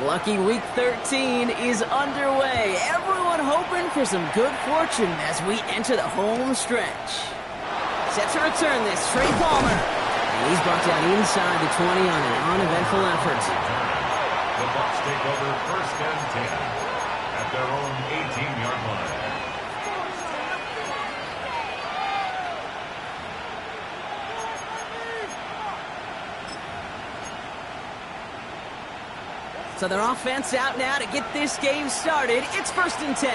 Lucky Week 13 is underway. Everyone hoping for some good fortune as we enter the home stretch. Set to return this, Trey Palmer. And he's brought down inside the 20 on an uneventful effort. The Bucs take over 1st and 10 at their own 18-yard line. So their offense out now to get this game started. It's 1st and 10.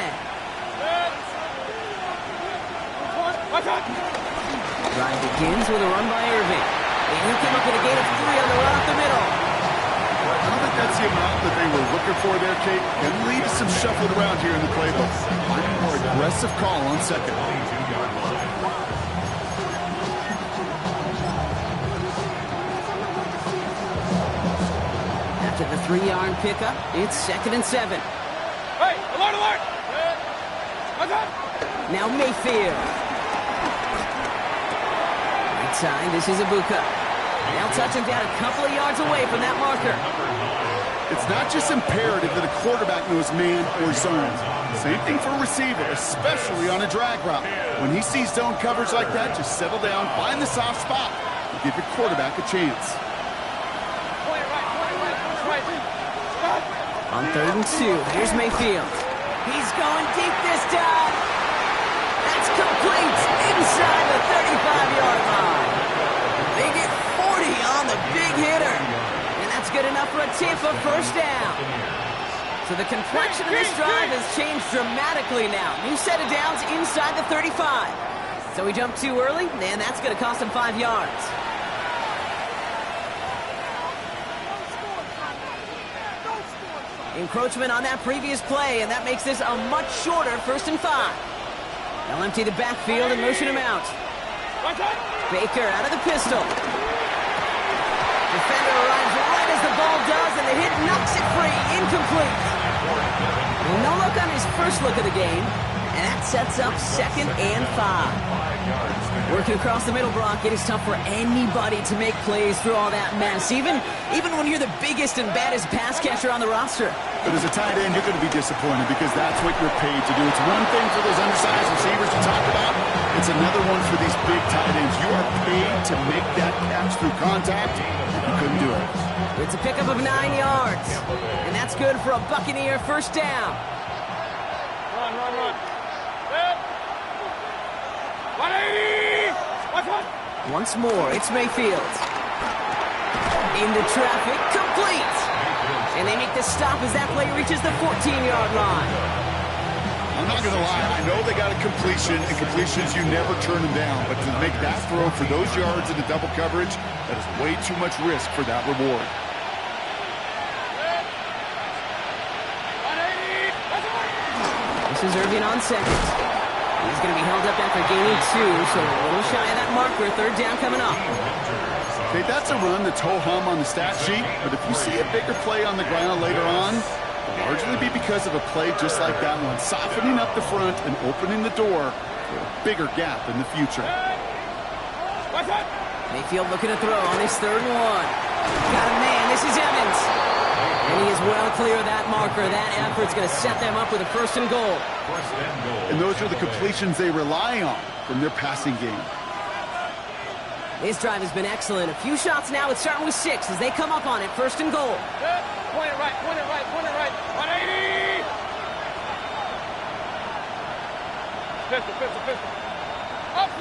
Drive begins with a run by Irving. And he can look at a gain of 3 on the run up the middle. I don't think that's the amount that they were looking for there, Kate. Gonna leave us some shuffling around here in the playbook. More aggressive call on 2nd. 22-yard line. After the 3-yard pickup, it's 2nd and 7. Hey, alert, alert! Now Mayfield. Right side, this is Ibuka. They'll touch him down a couple of yards away from that marker. It's not just imperative that a quarterback knows man or zone. Same thing for a receiver, especially on a drag route. When he sees zone coverage like that, just settle down, find the soft spot, and give your quarterback a chance. On 3rd and 2, here's Mayfield. He's going deep this time. That's complete inside the 35-yard line. They get 40 on the big hitter. And that's good enough for a Tampa 1st down. So the complexion of this drive has changed dramatically now. New set of downs inside the 35. So we jumped too early, and that's going to cost him 5 yards. Encroachment on that previous play, and that makes this a much shorter 1st and 5. They'll empty the backfield and motion him out. Baker out of the pistol. Defender arrives right as the ball does, and the hit knocks it free. Incomplete. Well, no look on his first look of the game, and that sets up 2nd and 5. Working across the middle, Brock, it is tough for anybody to make plays through all that mess, even when you're the biggest and baddest pass catcher on the roster. But as a tight end, you're going to be disappointed because that's what you're paid to do. It's one thing for those undersized receivers you talk about. It's another one for these big tight ends. You are paid to make that catch through contact, and you couldn't do it. It's a pickup of 9 yards, and that's good for a Buccaneer 1st down. Run. 180! Once more, it's Mayfield. Into traffic, complete! And they make the stop as that play reaches the 14-yard line. I'm not going to lie. I know they got a completion, and completions, you never turn them down. But to make that throw for those yards in the double coverage, that is way too much risk for that reward. This is Irving on 2nd. He's going to be held up after gaining 2, so a little shy of that marker. 3rd down coming up. Okay, that's a run that's ho-hum on the stat sheet, but if you see a bigger play on the ground later on, it'll largely be because of a play just like that one, softening up the front and opening the door for a bigger gap in the future. Mayfield looking to throw on his 3rd and 1. Got a man, this is Evans. And he is well clear of that marker. That effort's going to set them up with a 1st and goal. And those are the completions they rely on from their passing game. This drive has been excellent. A few shots now. It's starting with 6 as they come up on it. 1st and goal. Point it right. 180! Pistol. Up.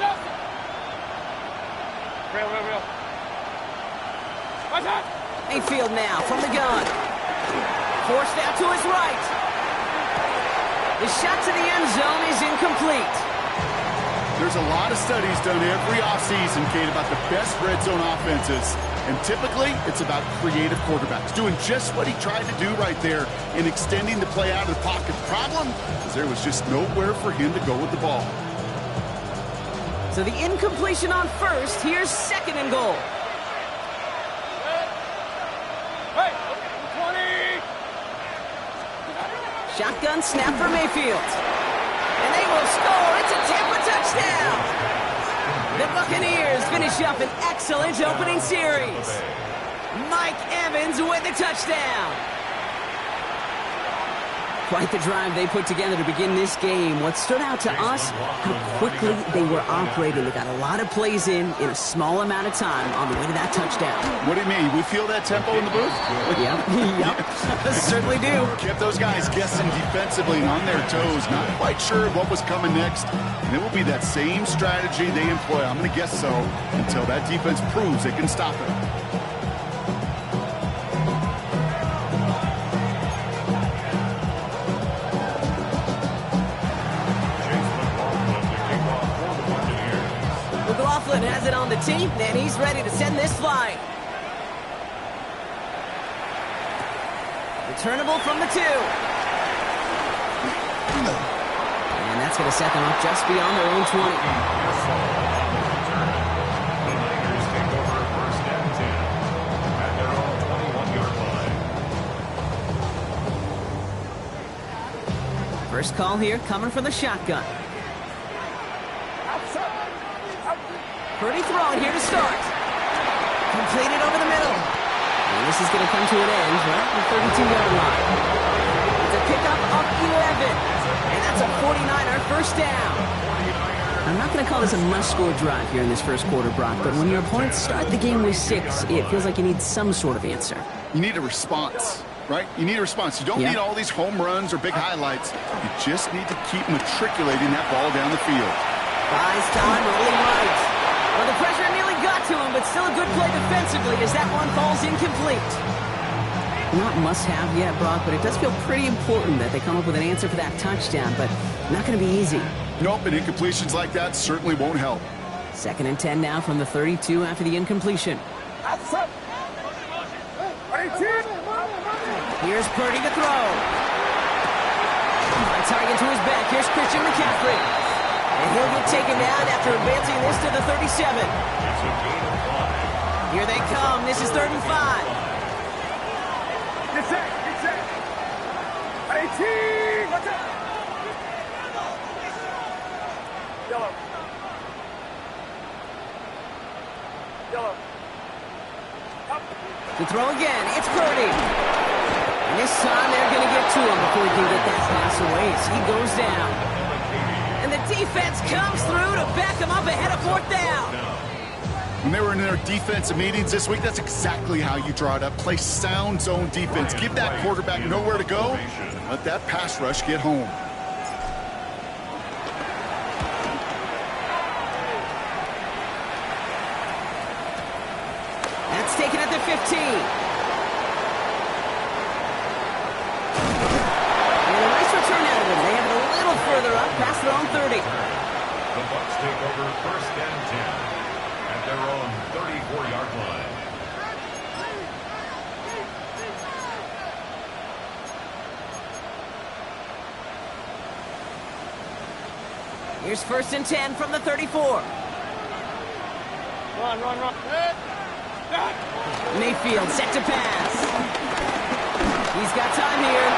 Real. Watch out! Mayfield now from the gun. Forced out to his right. The shot to the end zone is incomplete. There's a lot of studies done every offseason, Kate, about the best red zone offenses. And typically, it's about creative quarterbacks doing just what he tried to do right there in extending the play out of the pocket. The problem is there was just nowhere for him to go with the ball. So the incompletion on 1st. Here's 2nd and goal. Hey, 20! Shotgun snap for Mayfield. And they will score. It's a Tampa touchdown. The Buccaneers finish up an excellent opening series. Mike Evans with the touchdown. Quite the drive they put together to begin this game. What stood out to us, how quickly they were operating. They got a lot of plays in a small amount of time on the way to that touchdown. What do you mean? We feel that tempo in the booth? Yep. Certainly do. Kept those guys guessing defensively and on their toes. Not quite sure what was coming next. And it will be that same strategy they employ. I'm going to guess so until that defense proves they can stop it. McLaughlin has it on the team, and he's ready to send this flying. Returnable from the 2. And that's going to set them up just beyond their own 20. The Niners take over first and 10 at their own 21-yard line. First call here coming from the shotgun. Purdy throwing here to start. Completed over the middle. And this is going to come to an end right at the 32-yard line. It's a pickup of 11. And that's a 49er first down. I'm not going to call this a must-score drive here in this first quarter, Brock, but when your opponents start the game with 6, it feels like you need some sort of answer. You need a response, right? You need a response. You don't need all these home runs or big highlights. You just need to keep matriculating that ball down the field. Buys time, rolling right. Well, the pressure nearly got to him, but still a good play defensively as that one falls incomplete. Not must-have yet, Brock, but it does feel pretty important that they come up with an answer for that touchdown, but not going to be easy. Nope, and incompletions like that certainly won't help. 2nd and 10 now from the 32 after the incompletion. Here's Purdy to throw. A target to his back. Here's Christian McCaffrey. And he'll get taken down after advancing this to the 37. It's a gain of 5. Here they come. This is 3rd and 5. Get set. 18. Watch out. Yellow. Up. To throw again. It's Purdy. And this time they're going to get to him before he can get that pass away as he goes down. And the defense comes through to back him up ahead of 4th down. When they were in their defensive meetings this week, that's exactly how you draw it up. Play sound zone defense. Give that quarterback nowhere to go. And let that pass rush get home. That's taken at the 15. And a nice return out of him. They have it a little further up past their own 30. The Bucs take over first and 10 at their own 34-yard line. Here's 1st and 10 from the 34. Run. Mayfield set to pass. He's got time here.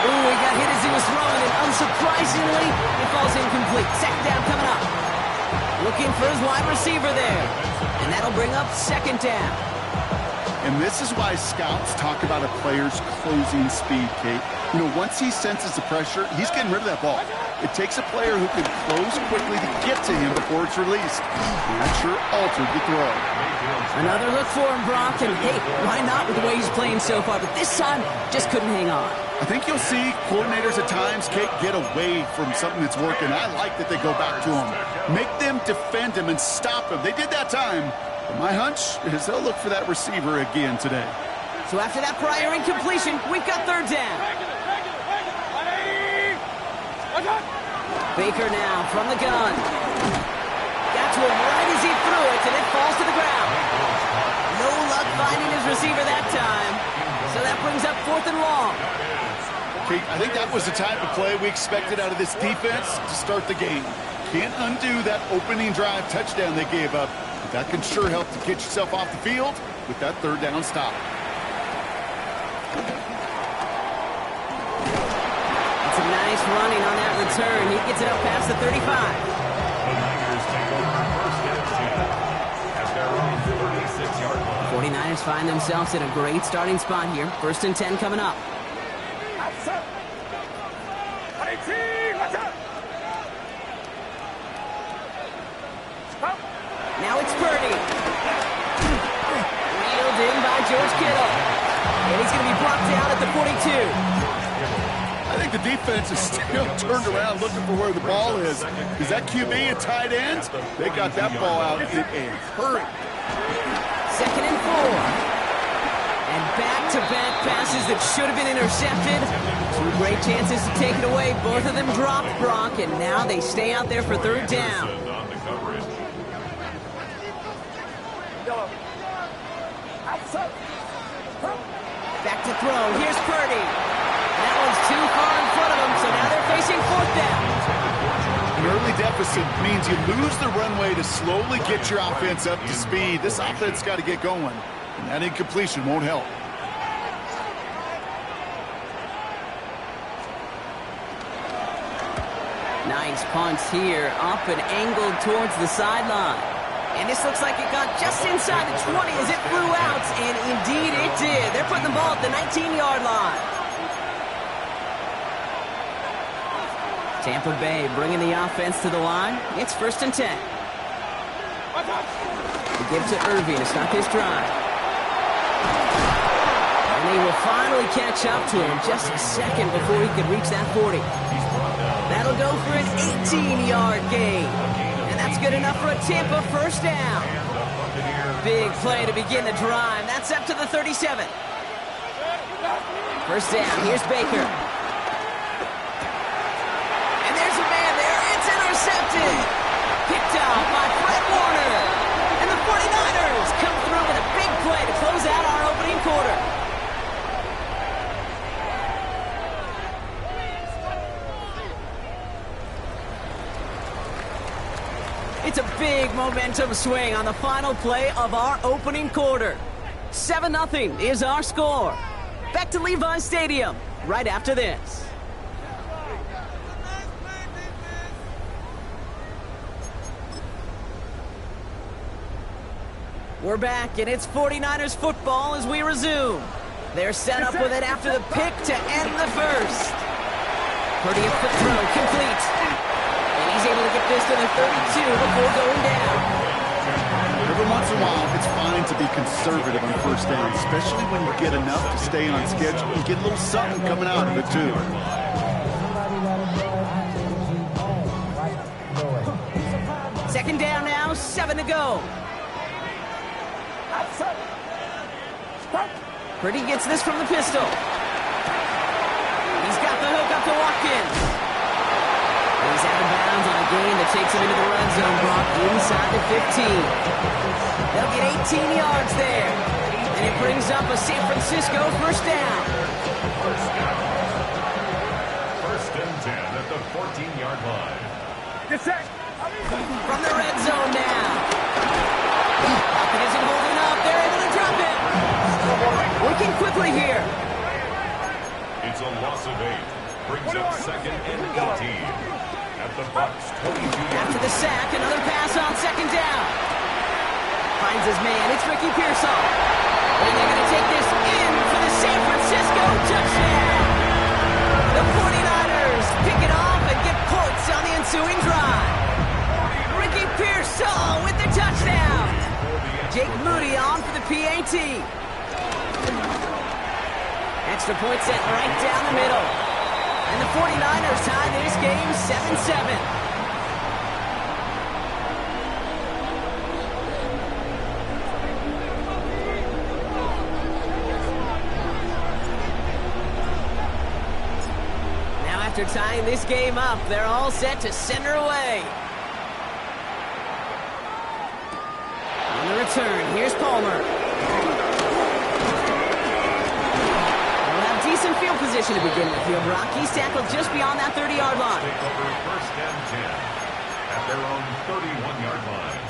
Ooh, he got hit as he was throwing, and unsurprisingly, it falls incomplete. 2nd down coming up. Looking for his wide receiver there. And that'll bring up 2nd down. And this is why scouts talk about a player's closing speed, Kate. You know, once he senses the pressure, he's getting rid of that ball. It takes a player who can close quickly to get to him before it's released. And that sure altered the throw. Another look for him, Brock, and hey, why not with the way he's playing so far? But this time, just couldn't hang on. I think you'll see coordinators at times, Kate, get away from something that's working. I like that they go back to him. Make them defend him and stop him. They did that time. But my hunch is they'll look for that receiver again today. So after that prior incompletion, we've got 3rd down. Baker now from the gun. Got to him right as he threw it, and it falls to the ground. No luck finding his receiver that time. So that brings up 4th and long. Kate, I think that was the type of play we expected out of this defense to start the game. Can't undo that opening drive touchdown they gave up. But that can sure help to get yourself off the field with that 3rd down stop. It's a nice running on that return. He gets it up past the 35. The Niners take over first and 10 at their own 36-yard line. 49ers find themselves in a great starting spot here. 1st and 10 coming up. 18, watch out. Stop. Now it's Purdy. Wheeled in by George Kittle. And he's going to be brought down at the 42. I think the defense is still turned around looking for where the ball is. Is that QB and tight ends? They got that ball out in a hurry. 2nd and 4. And back-to-back passes that should have been intercepted. 2 great chances to take it away. Both of them dropped, Brock, and now they stay out there for 3rd down. Yellow. Outside. Back to throw. Here's Purdy. That one's too far in front of them, so now they're facing 4th down. An early deficit means you lose the runway to slowly get your offense up to speed. This offense got to get going, and that incompletion won't help. Nice punts here, up and angled towards the sideline. And this looks like it got just inside the 20 as it flew out, and indeed it did. They're putting the ball at the 19-yard line. Tampa Bay bringing the offense to the line. It's 1st and 10. They give to Irving to start this drive. And they will finally catch up to him just a second before he could reach that 40. That'll go for an 18-yard gain. And that's good enough for a Tampa 1st down. Big play to begin the drive. That's up to the 37. 1st down. Here's Baker. Intercepted. Picked out by Fred Warner. And the 49ers come through with a big play to close out our opening quarter. It's a big momentum swing on the final play of our opening quarter. 7-0 is our score. Back to Levi's Stadium right after this. We're back, and it's 49ers football as we resume. They're set up with it after the pick to end the 1st. Purdy a quick throw, complete. And he's able to get this to the 32 before going down. Every once in a while, it's fine to be conservative on 1st down, especially when you get enough to stay on schedule and get a little something coming out of it, too. Second down now, 7 to go. Purdy gets this from the pistol. He's got the hook up to Watkins. He's out of bounds on a gain that takes him into the red zone, Brock, inside the 15. They'll get 18 yards there. And it brings up a San Francisco 1st down. 1st and 10 at the 14-yard line. Get set. From the red zone now. It isn't holding up. They're able to drop it. Working quickly here. It's a loss of 8. Brings up 2nd and 18. At the Bucs 22. After the sack, another pass on 2nd down. Finds his man. It's Ricky Pearsall. And they're going to take this in for the San Francisco touchdown. The 49ers pick it off and get points on the ensuing drive. Ricky Pearsall with the touchdown. Jake Moody on for the PAT. Extra point set right down the middle. And the 49ers tie this game 7-7. Now after tying this game up, they're all set to center away. On the return, here's Palmer. Decent field position to begin with here, Brock. He's tackled just beyond that 30-yard line. Take over 1st and 10 at their own 31-yard line.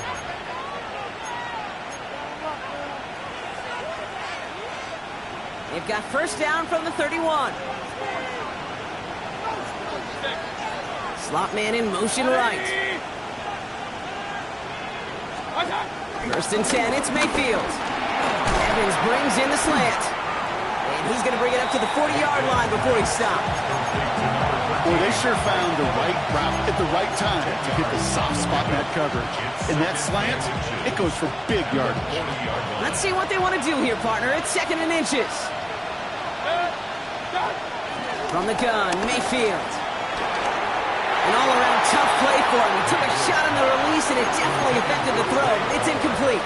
They've got 1st down from the 31. Slot man in motion right. 1st and 10, it's Mayfield. Evans brings in the slant. And he's going to bring it up to the 40-yard line before he stopped. Well, they sure found the right route at the right time to hit the soft spot in that coverage. And that slant, it goes for big yardage. Let's see what they want to do here, partner. It's 2nd and inches. From the gun, Mayfield. An all-around tough play for him. He took a shot on the release, and it definitely affected the throw. It's incomplete.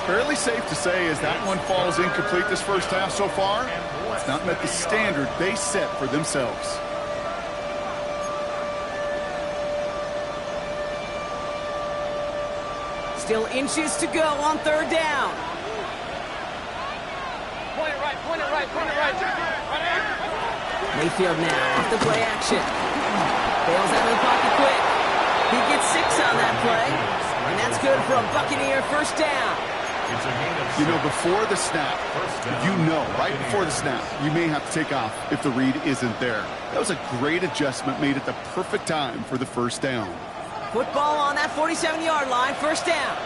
Fairly safe to say as that one falls incomplete this first half so far. It's not met the standard they set for themselves. Still inches to go on 3rd down. Point it right, point it right, point it right. Mayfield now off the play action. Bails out of the pocket quick. He gets 6 on that play. And that's good for a Buccaneer 1st down. You know, before the snap, right before the snap, you may have to take off if the read isn't there. That was a great adjustment made at the perfect time for the 1st down. Football on that 47-yard line, 1st down.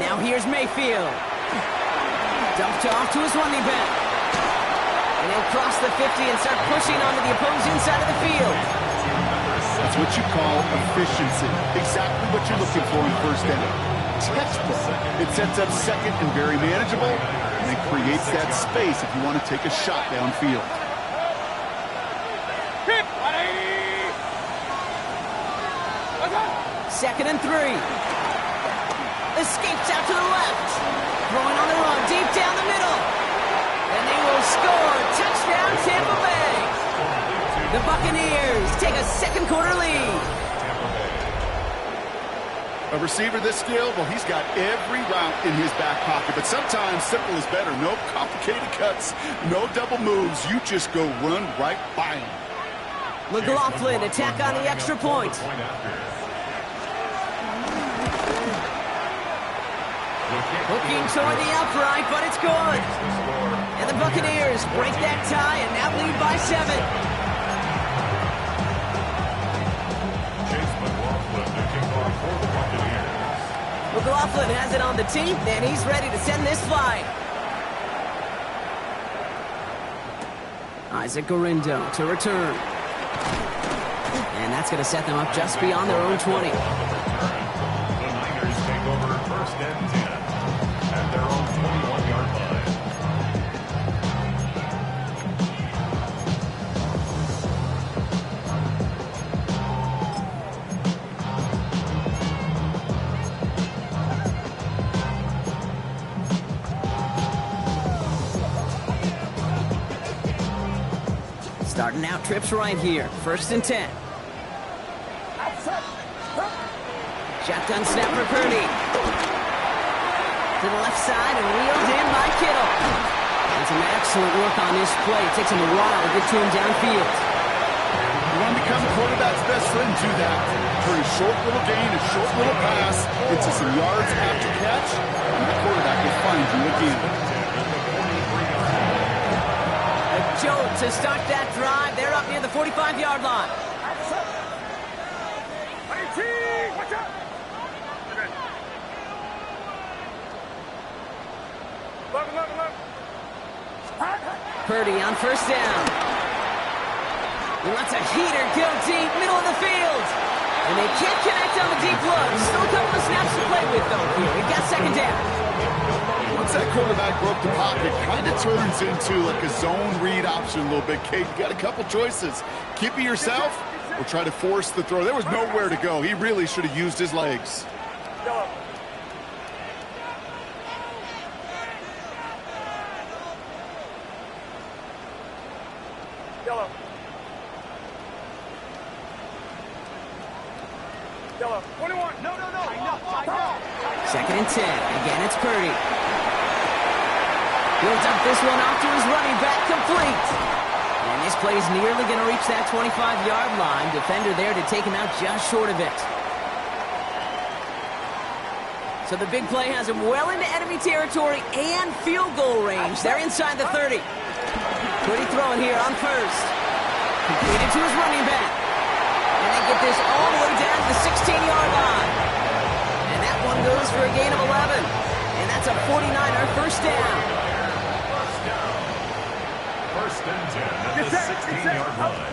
Now here's Mayfield. Dumped off to his running back. And he'll cross the 50 and start pushing onto the opposing side of the field. That's what you call efficiency. Exactly what you're looking for in 1st down. Textbook. It sets up 2nd and very manageable, and it creates that space if you want to take a shot downfield. 2nd and 3. Escapes out to the left. Throwing on the run, deep down the middle. And they will score. Touchdown, Tampa Bay. The Buccaneers take a 2nd quarter lead. A receiver this skilled, well, he's got every route in his back pocket, but sometimes simple is better. No complicated cuts, no double moves. You just go run right by him. McLaughlin attack on the extra point. Looking toward the upright, but it's good. And the Buccaneers break that tie and now lead by 7. McLaughlin has it on the team, and he's ready to send this flight. Isaac Gorindo to return. And that's going to set them up just beyond their own 20. The Niners take over 1st and 10 at their own 21-yard line. Starting out trips right here. 1st and 10. Shotgun snap for Purdy. To the left side and wheeled in by Kittle. And some excellent work on this play. It takes him a while to get to him downfield. You want to become a quarterback's best friend, do that. Turn a short little gain, a short little pass into some yards after catch, and the quarterback will find you again. A jolt to start that drive. They're up near the 45-yard line. Watch out! Look. Purdy on 1st down. He lets a heater go deep, middle of the field. And they can't connect on the deep look. Still a couple of snaps to play with, though, here. We've got 2nd down. Once that quarterback broke the pocket, kind of turns into like a zone read option a little bit, Kate. You got a couple choices. Keep it yourself or try to force the throw. There was nowhere to go. He really should have used his legs. Yellow. 21. No. 2nd and 10. Again, it's Purdy. He'll dump this one off to his running back, complete. And this play's nearly going to reach that 25-yard line. Defender there to take him out just short of it. So the big play has him well into enemy territory and field goal range. They're inside the 30. Purdy throwing here on 1st. Completed to his running back. And they get this all the way down to the 16-yard line. And that one goes for a gain of 11. And that's a 49er 1st down. First and 10 at the 16-yard line.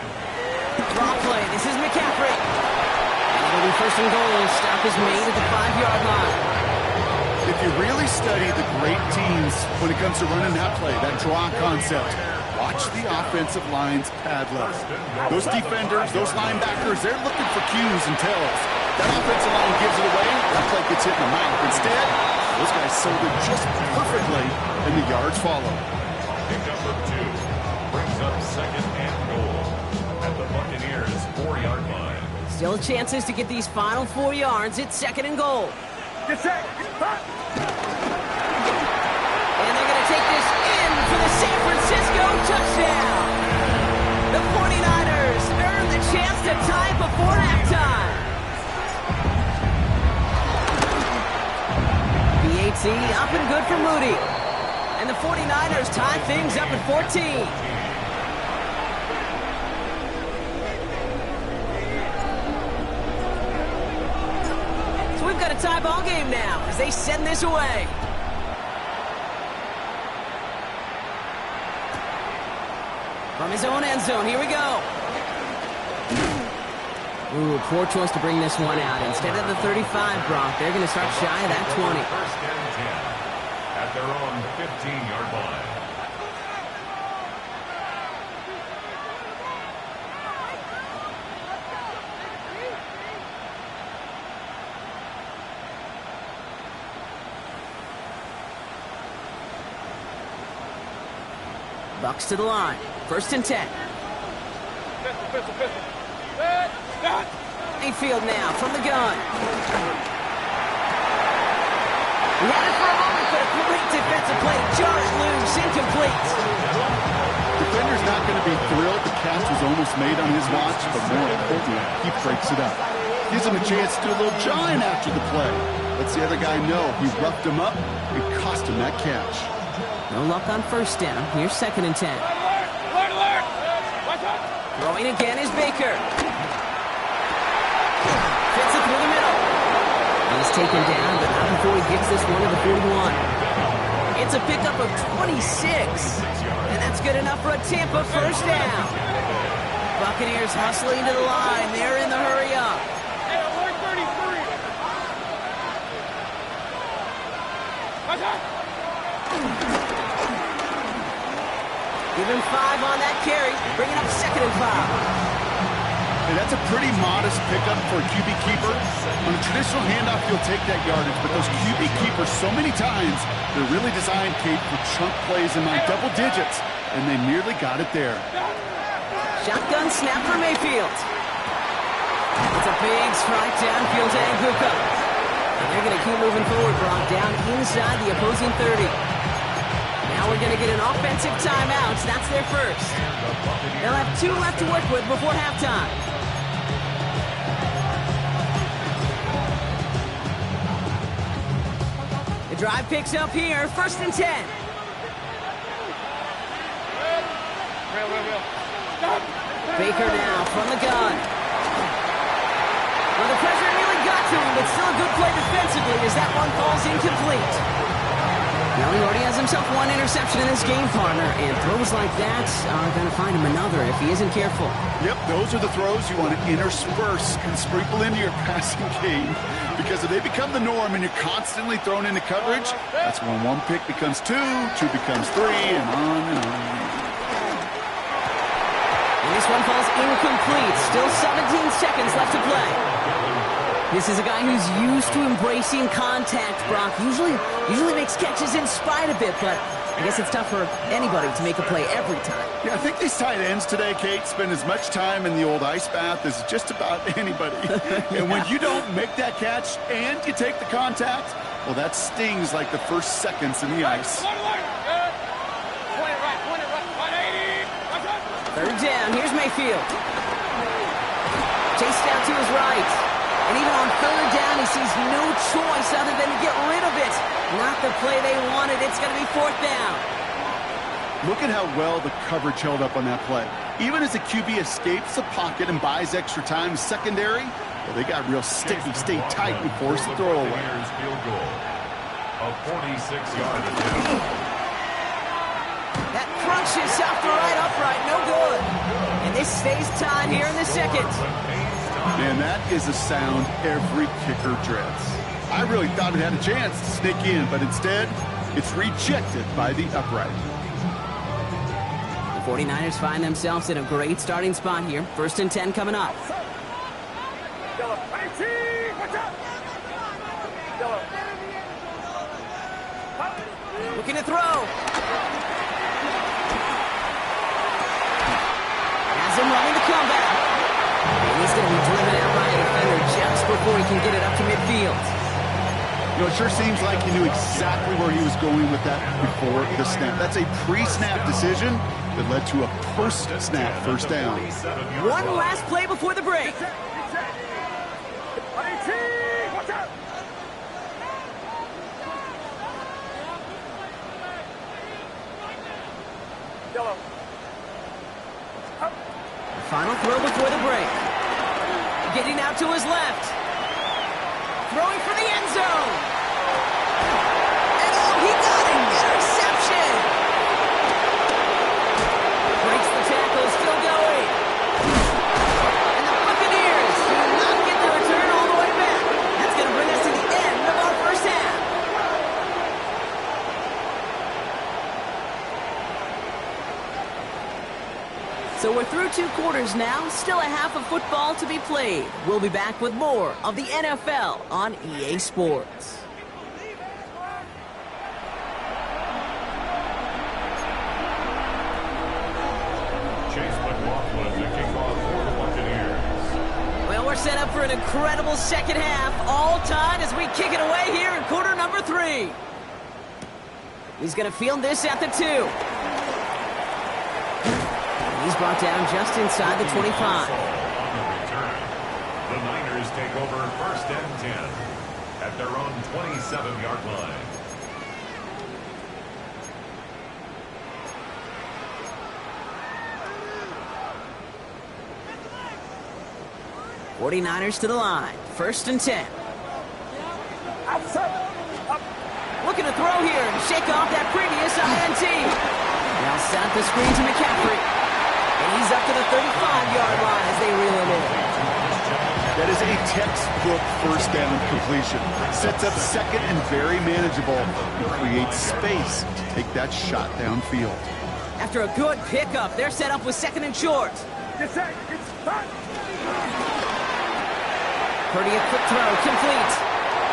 Draw play. This is McCaffrey. It'll be first and goal. Stop is made at the 5-yard line. If you really study the great teams when it comes to running that play, that draw concept, watch the offensive line's pad level. Those defenders, those linebackers, they're looking for cues and tells. That offensive line gives it away, that play gets hit in the mouth. Instead, those guys sold it just perfectly, and the yards follow. Pickup of 2 brings up second and goal at the Buccaneers' 4-yard line. Still chances to get these final 4 yards. It's second and goal. Get set. And they're going to take this in for the San Francisco touchdown. The 49ers earn the chance to tie before halftime. BAT up and good for Moody. And the 49ers tie things up at 14. So we've got a tie ball game now as they send this away. From his own end zone, here we go. Ooh, poor choice to bring this one out. Instead of the 35, Brock, they're going to start shy of that 20. First and 10 at their own 15-yard line. Bucks to the line. First and 10. Pistol. Mayfield now from the gun. He had it for a moment, but a great defensive play. Jar it loose, incomplete. Defender's not going to be thrilled the catch was almost made on his watch, but more importantly, he breaks it up. Gives him a chance to do a little jawing after the play. Lets the other guy know he roughed him up and cost him that catch. No luck on first down. Here's second and 10. Alert! Watch out! Throwing again is Baker. Fits it through the middle. He's taken down, but not before he gets this one to the 41. It's a pickup of 26. And that's good enough for a Tampa first down. Buccaneers hustling to the line. They're in the hurry up. Hey, alert 33! Watch out! Give him 5 on that carry, bringing up second and 5. And that's a pretty modest pickup for a QB keeper. On a traditional handoff, you'll take that yardage, but those QB keepers, so many times, they're really designed, Kate, for chunk plays in my double digits, and they nearly got it there. Shotgun snap for Mayfield. It's a big strike downfield to Anguka. And they're going to keep moving forward, Brock, down inside the opposing 30. Now we're going to get an offensive timeout. That's their first. They'll have 2 left to work with before halftime. The drive picks up here. First and 10. Real. Baker now from the gun. Well, the pressure nearly got to him, but still a good play defensively as that one falls incomplete. Now he already has himself 1 interception in this game, partner, and throws like that are going to find him another if he isn't careful. Yep, those are the throws you want to intersperse and sprinkle into your passing game, because if they become the norm and you're constantly thrown into coverage, that's when 1 pick becomes 2, 2 becomes 3, and on and on. And this one falls incomplete. Still 17 seconds left to play. This is a guy who's used to embracing contact, Brock. Usually makes catches in spite of it, but I guess it's tough for anybody to make a play every time. Yeah, I think these tight ends today, Kate, spend as much time in the old ice bath as just about anybody. And when you don't make that catch and you take the contact, well, that stings like the first seconds in the ice. Point it right. 180. Watch out! Third down. Here's Mayfield. Chased out to his right. And even on third down, he sees no choice other than to get rid of it. Not the play they wanted. It's going to be 4th down. Look at how well the coverage held up on that play. Even as the QB escapes the pocket and buys extra time secondary, well, they got real sticky, stayed tight, and forced the throw away. Field goal. A 46-yard attempt. That crunches off the right upright, no good. And this stays tied here in the second. Man, that is a sound every kicker dreads. I really thought it had a chance to sneak in, but instead, it's rejected by the upright. The 49ers find themselves in a great starting spot here. 1st and 10 coming up. Looking to throw. Has him running the comeback. And he's going to be driven out by a defender just before he can get it up to midfield. You know, it sure seems like he knew exactly where he was going with that before the snap. That's a pre-snap decision that led to a post-snap first down. One last play before the break. Final throw before the break. Getting out to his left. Throwing for the end zone. And oh, he got an interception. Breaks the tackle, still going. And the Buccaneers do not get the return all the way back. That's going to bring us to the end of our first half. So we're through 2 quarters now, still a half of football to be played. We'll be back with more of the NFL on EA Sports. Chase McLaughlin to kick off for the Buccaneers. Well, we're set up for an incredible second half, all tied as we kick it away here in quarter number 3. He's going to field this at the 2. He's brought down just inside the 25. On the return, the Niners take over 1st and 10 at their own 27-yard line. '49ers to the line. 1st and 10. Looking to throw here and shake off that previous INT. Now set up the screen to McCaffrey. And he's up to the 35-yard line as they reel him in. That is a textbook first down completion. Sets up second and very manageable and creates space to take that shot downfield. After a good pickup, they're set up with 2nd and short. Purdy, a quick throw, complete.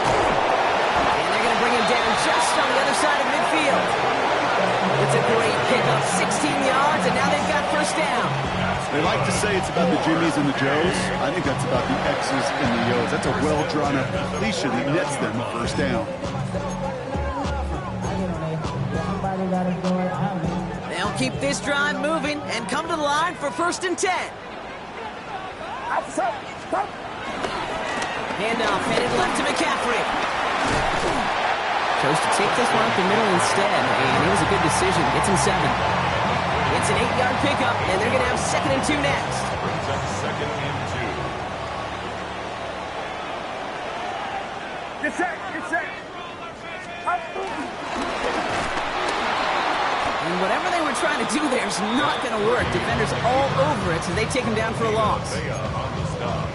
And they're going to bring him down just on the other side of midfield. It's a great pickup, 16 yards, and now they've got 1st down. They like to say it's about the Jimmies and the Joes. I think that's about the X's and the O's. That's a well-drawn-up completion that nets them 1st down. They'll keep this drive moving and come to the line for 1st and 10. Handoff headed left to McCaffrey. Chose to take this one up the middle instead, and it was a good decision. Gets him 7. It's an 8-yard pickup, and they're going to have 2nd and 2 next. Brings up 2nd and 2. Get set, get set. And whatever they were trying to do there is not going to work. Defenders all over it, so they take him down for a loss.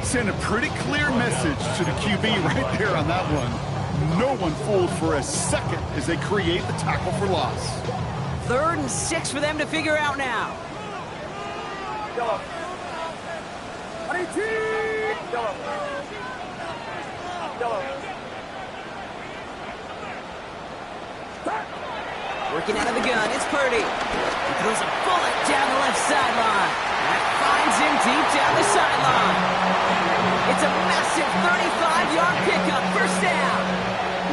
Send a pretty clear message to the QB right there on that one. No one fooled for a second as they create the tackle for loss. 3rd and 6 for them to figure out now. Working out of the gun, it's Purdy. He throws a bullet down the left sideline. That finds him deep down the sideline. It's a massive 35-yard pickup, 1st down.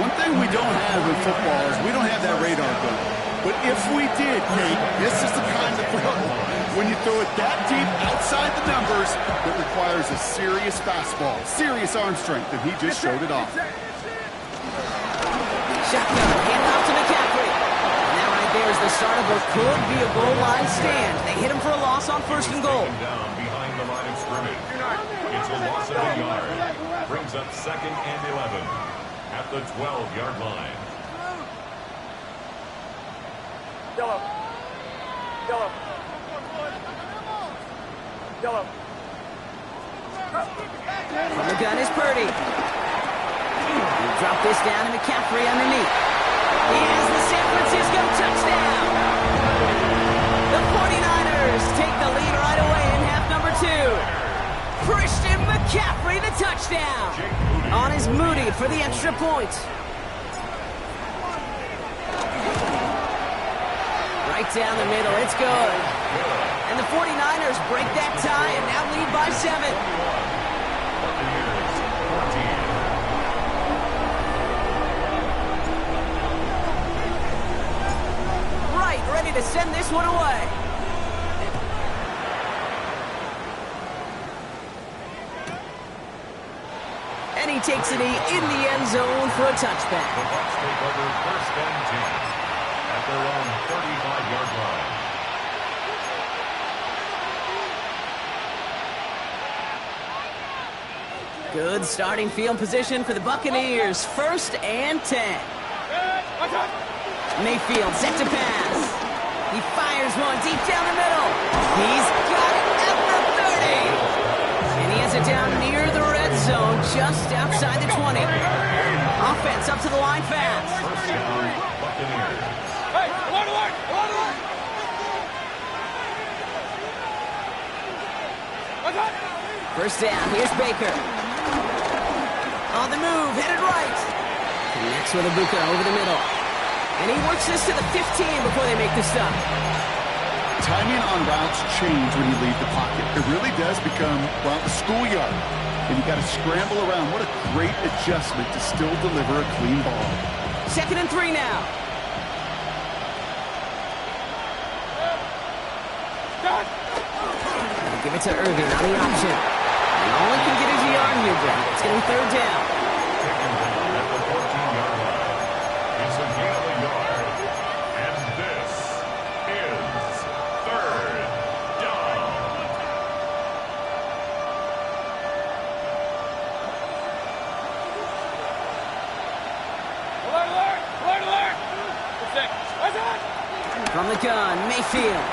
One thing we don't have in football is we don't have that radar gun. But if we did, Kate, this is the kind of throw. When you throw it that deep outside the numbers, that requires a serious fastball, serious arm strength, and he just showed it off. Shotgun, handoff to McCaffrey. And that right there is the start of what could be a goal line stand. They hit him for a loss on 1st and goal. Down behind the line of scrimmage. It's a loss of a yard. Brings up 2nd and 11 at the 12-yard line. Yellow. Yellow. From the gun is Purdy. He'll drop this down to McCaffrey underneath. He has the San Francisco touchdown. The 49ers take the lead right away in half number 2. Christian McCaffrey, the touchdown. On is Moody for the extra point. Right down the middle, it's good. And the 49ers break that tie and now lead by 7. Ready to send this one away. And he takes it in the end zone for a touchback. The Bucs take over first and 10 at their own 35-yard line. Good starting field position for the Buccaneers. First and 10. Mayfield set to pass. He fires one deep down the middle. He's got it at the 30. And he has it down near the red zone, just outside the 20. Offense up to the line fast. First down, Buccaneers. Hey, along the line, along the line. First down, here's Baker. On the move, headed right. Connects with Ibuka over the middle. And he works this to the 15 before they make the stop. Timing on routes change when you leave the pocket. It really does become, well, the schoolyard. And you got to scramble around. What a great adjustment to still deliver a clean ball. 2nd and 3 now. Give it to Irving on the option. And all he can get is a yard here, Brad. It's going to be 3rd down. Taken down at the 14-yard line. It's a gain of a yard. And this is 3rd down. Alert! From the gun, Mayfield.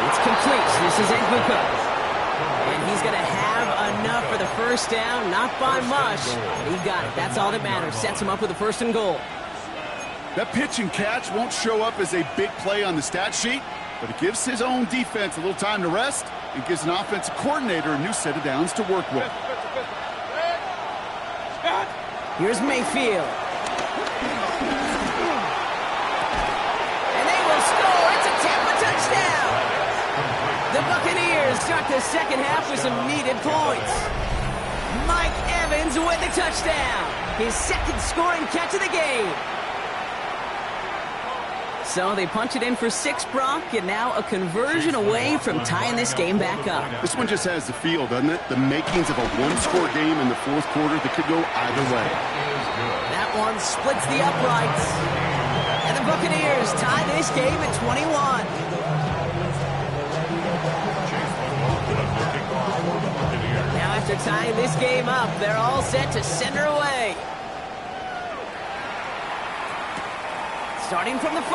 It's complete. This is Ibuka. And he's going to have enough for the first down. Not by much. But he got it. That's all that matters. Sets him up with a 1st and goal. That pitch and catch won't show up as a big play on the stat sheet, but it gives his own defense a little time to rest and gives an offensive coordinator a new set of downs to work with. Here's Mayfield. And they will score. It's a Tampa touchdown. The Buccaneers start the second half with some needed points. Mike Evans with the touchdown. His 2nd scoring catch of the game. So they punch it in for 6, Brock, and now a conversion away from tying this game back up. This one just has the feel, doesn't it? The makings of a one-score game in the 4th quarter that could go either way. That one splits the uprights. And the Buccaneers tie this game at 21. Now after tying this game up, they're all set to send her away. Starting from the 5.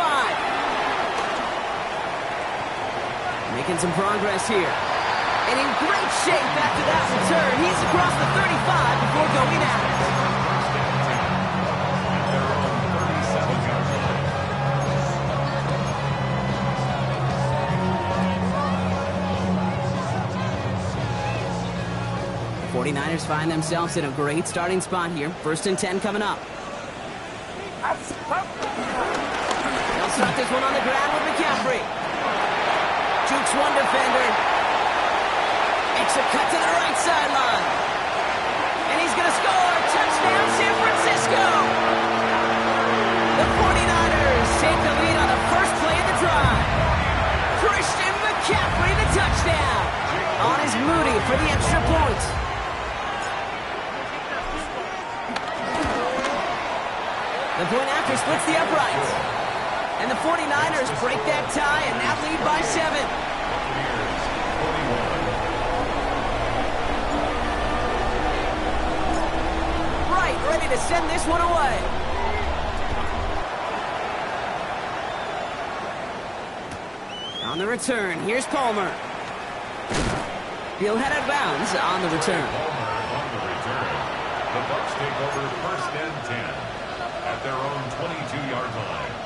Making some progress here. And in great shape after that return. He's across the 35 before going out. Their own 37-yard line. The 49ers find themselves in a great starting spot here. 1st and 10 coming up. They'll start this one on the ground with McCaffrey. Jukes one defender. Makes a cut to the right sideline. And he's going to score. Touchdown, San Francisco. The 49ers take the lead on the first play of the drive. Christian McCaffrey, the touchdown. On is Moody for the extra point. The point after splits the uprights. And the 49ers break that tie and now lead by 7. Right, ready to send this one away. On the return, here's Palmer. He'll head out of bounds on the return. Palmer on the return. The Bucs take over 1st and 10 at their own 22-yard line.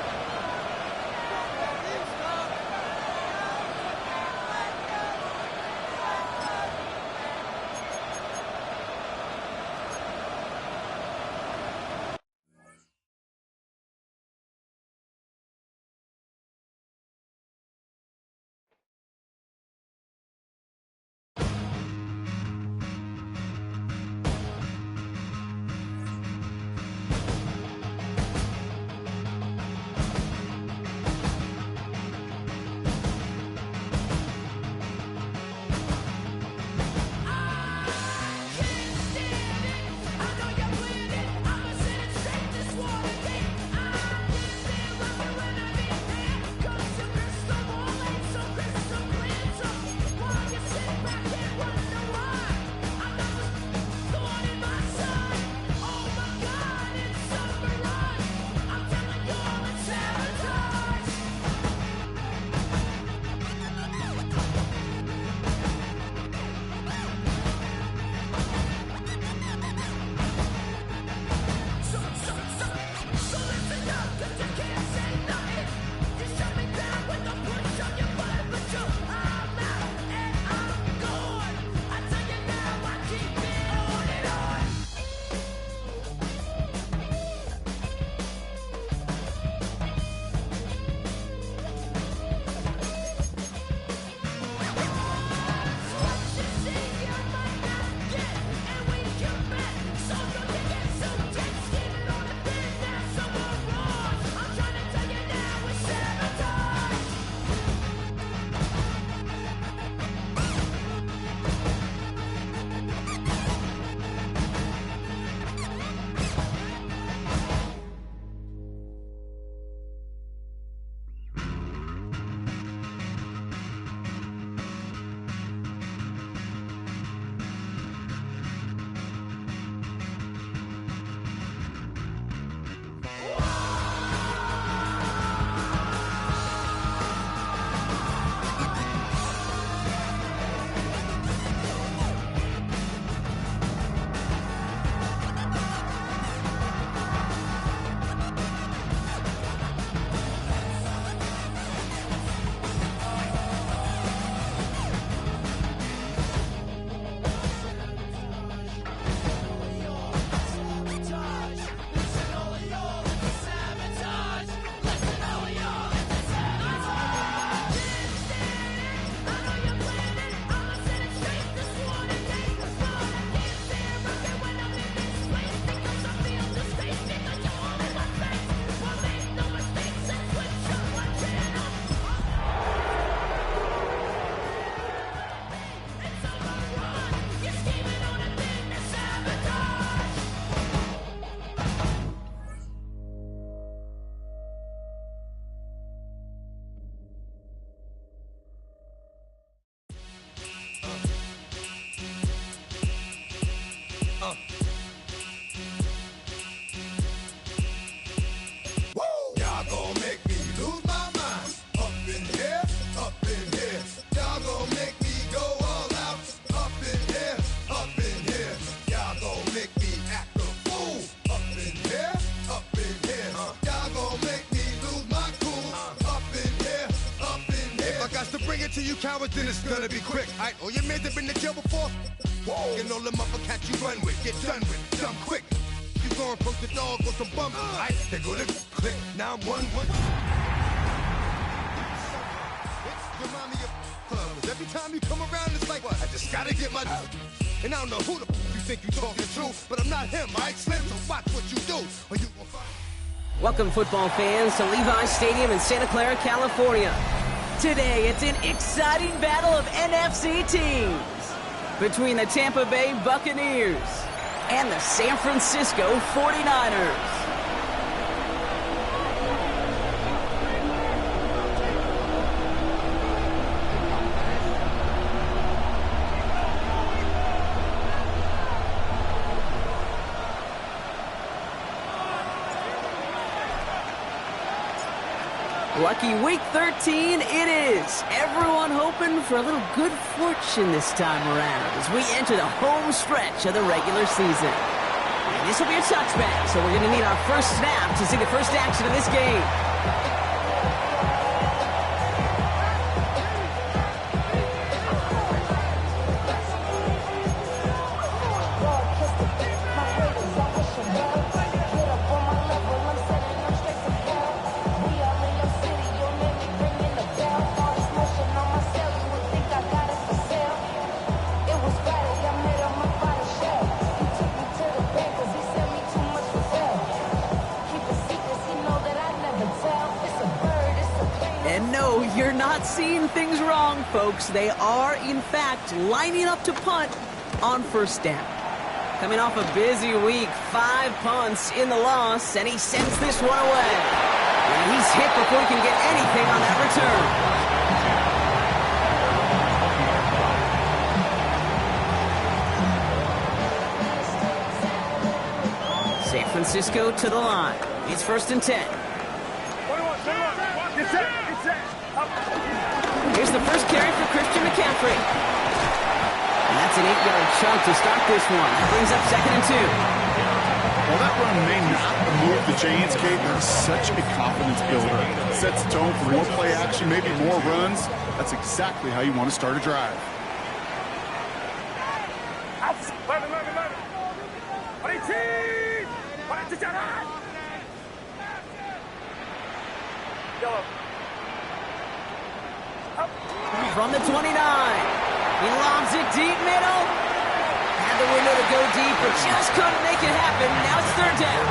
to you cowards, then it's gonna be quick. Alright, all your men have been to jail before? Whoa. And all the motherfuckers you run with, get done with, dumb quick. You gon' approach the dog with some bumps. Alright, they go to click. Now I'm 1-1. Remind me of clubs. Every time you come around, it's like, what? I just gotta get my. And I don't know who the you think you talking to, but I'm not him, alright, Slim? So watch what you do, or you gon' find. Welcome, football fans, to Levi's Stadium in Santa Clara, California. Today, it's an exciting battle of NFC teams between the Tampa Bay Buccaneers and the San Francisco 49ers. Lucky week 13 it is. Everyone hoping for a little good fortune this time around as we enter the home stretch of the regular season. And this will be a touchback, so we're going to need our first snap to see the first action of this game. You're not seeing things wrong, folks. They are, in fact, lining up to punt on first down. Coming off a busy week, 5 punts in the loss, and he sends this one away. And he's hit before he can get anything on that return. San Francisco to the line. It's 1st and 10. Here's the first carry for Christian McCaffrey. And that's an 8-yard chunk to start this one. That brings up 2nd and 2. Well, that run may not move the chains, Kate. That's such a confidence builder. Sets the tone for more play action, maybe more runs. That's exactly how you want to start a drive. From the 29, he lobs it deep middle. Had the window to go deep, but just couldn't make it happen. Now it's 3rd down.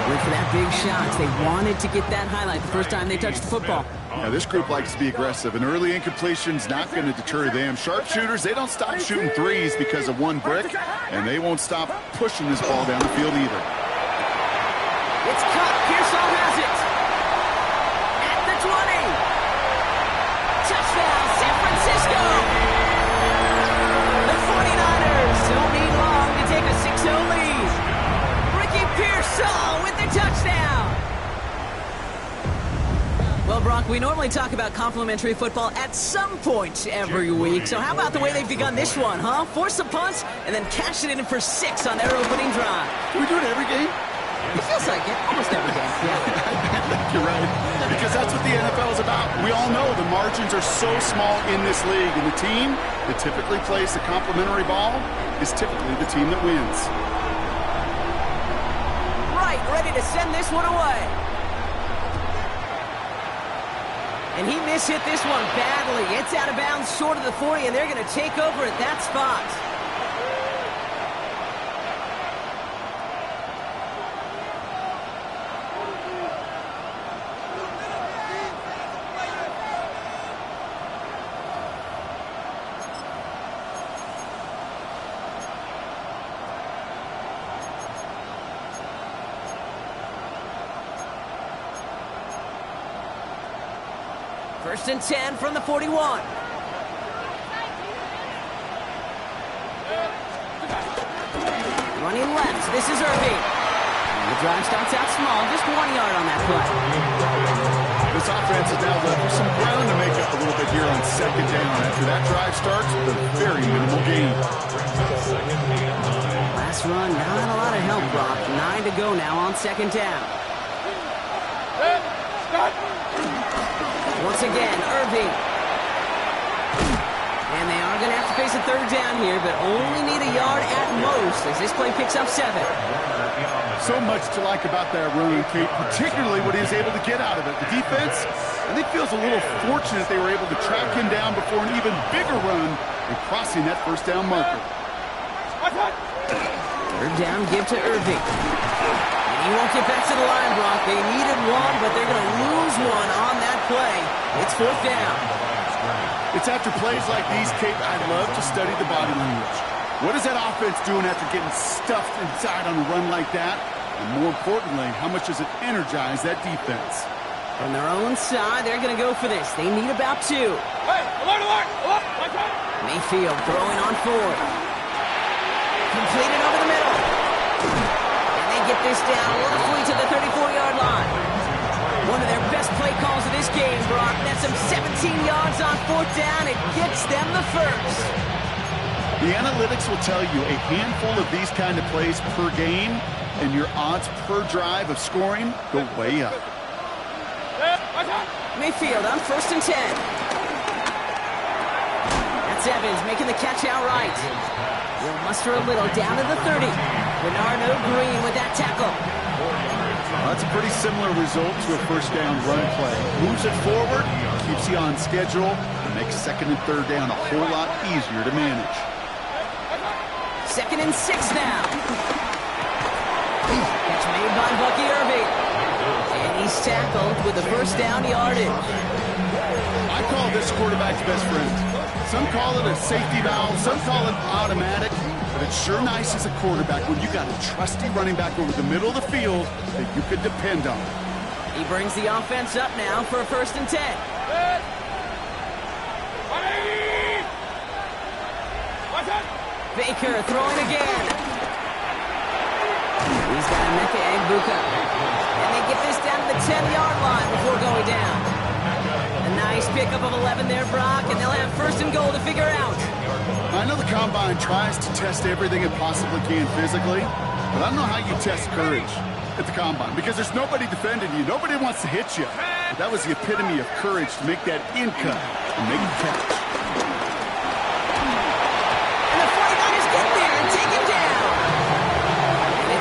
Went for that big shot. They wanted to get that highlight the first time they touched the football. Now, this group likes to be aggressive. An early incompletion's not going to deter them. Sharpshooters, they don't stop shooting threes because of one brick, and they won't stop pushing this ball down the field either. It's caught. Pearsall has it. At the 20. Touchdown, San Francisco! The 49ers don't need long to take a 6-0 lead. Ricky Pearsall with the touchdown! Well, Brock, we normally talk about complimentary football at some point every week. So how about the way they've begun this one, huh? Force some punts and then cash it in for 6 on their opening drive. Do we do it every game? It feels like it. Almost every game. Yeah. You're right. Because that's what the NFL is about. We all know the margins are so small in this league. And the team that typically plays the complimentary ball is typically the team that wins. Right, ready to send this one away. And he mishit this one badly. It's out of bounds short of the 40, and they're going to take over at that spot. First and 10 from the 41. Running left, this is Irving. And the drive starts out small, just 1 yard on that play. This offense is now left with some ground to make up a little bit here on 2nd down. After that drive starts with a very minimal gain. Last run, not a lot of help, Brock. 9 to go now on 2nd down. Once again, Irving. And they are going to have to face a 3rd down here, but only need a yard at most as this play picks up 7. So much to like about that run, Kate, particularly what he was able to get out of it. The defense, I think, feels a little fortunate they were able to track him down before an even bigger run and crossing that 1st down marker. 3rd down, give to Irving. And he won't get back to the line, Brock. They needed one, but they're going to lose one on that play. It's 4th down. It's after plays like these, Kate, I love to study the body language. What is that offense doing after getting stuffed inside on a run like that? And more importantly, how much does it energize that defense? On their own side, they're going to go for this. They need about 2. Hey, alert, alert, alert! Mayfield throwing on 4th. Completed over the middle. And they get this down roughly to the 34-yard line. One of their best play calls game, Brock. That's some 17 yards on 4th down. It gets them the first. The analytics will tell you a handful of these kind of plays per game, and your odds per drive of scoring go way up. Mayfield on 1st and 10. That's Evans making the catch outright. He'll muster a little down to the 30. Bernardo Green with that tackle. Well, that's a pretty similar result to a first down run play. Moves it forward, keeps you on schedule, and makes 2nd and 3rd down a whole lot easier to manage. 2nd and 6 now. Catch made by Bucky Irving. And he's tackled with the first down yardage. I call this quarterback's best friend. Some call it a safety valve, some call it automatic, but it's sure nice as a quarterback when you got a trusty running back over the middle of the field that you could depend on. He brings the offense up now for a 1st and 10. Baker throwing again. He's got Emeka Egbuka. And they get this down to the 10-yard line before going down. A nice pickup of 11 there, Brock, and they'll have 1st and goal to figure out. I know the Combine tries to test everything it possibly can physically, but I don't know how you test courage at the Combine because there's nobody defending you. Nobody wants to hit you. But that was the epitome of courage to make that in cut and make the catch.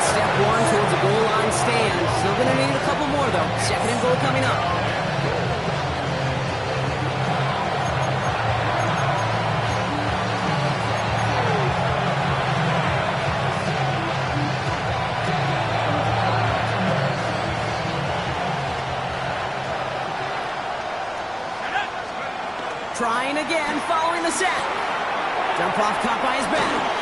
Step 1 towards the goal line stand. Still going to need a couple more, though. 2nd and goal coming up. Trying again, following the set. Dump off, caught by his back.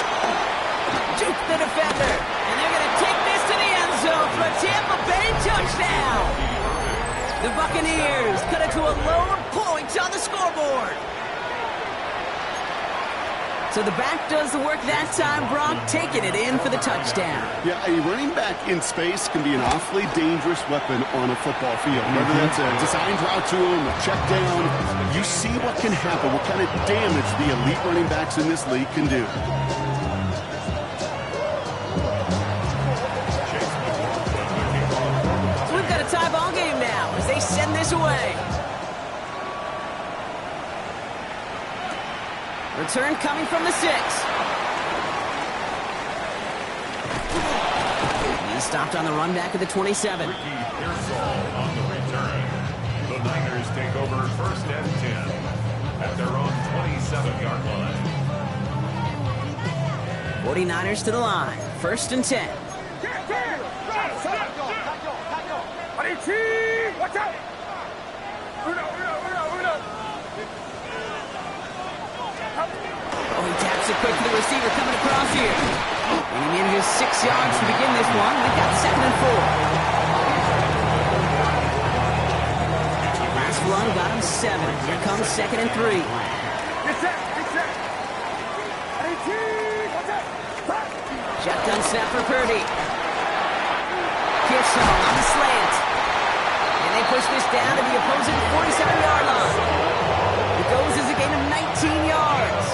Juke the defender. And they're going to take this to the end zone for a Tampa Bay touchdown. The Buccaneers cut it to a lower point on the scoreboard. So the back does the work that time, Brock, taking it in for the touchdown. Yeah, a running back in space can be an awfully dangerous weapon on a football field. Whether that's a designed route to him, a check down, you see what can happen, what kind of damage the elite running backs in this league can do. Tie ball game now as they send this away. Return coming from the 6. He stopped on the run back at the 27. On the return. The Niners take over 1st and 10 at their own 27-yard line. 49ers to the line. 1st and 10. Watch out! Uno. Oh, he taps it quick to the receiver coming across here. And he manages 6 yards to begin this one. We've got 2nd and 4. Last run got him 7. Here comes 2nd and 3. Get set! Shotgun snap for Purdy. Kitchell on the slant. And they push this down to the opposing 47-yard line. It goes as a gain of 19 yards.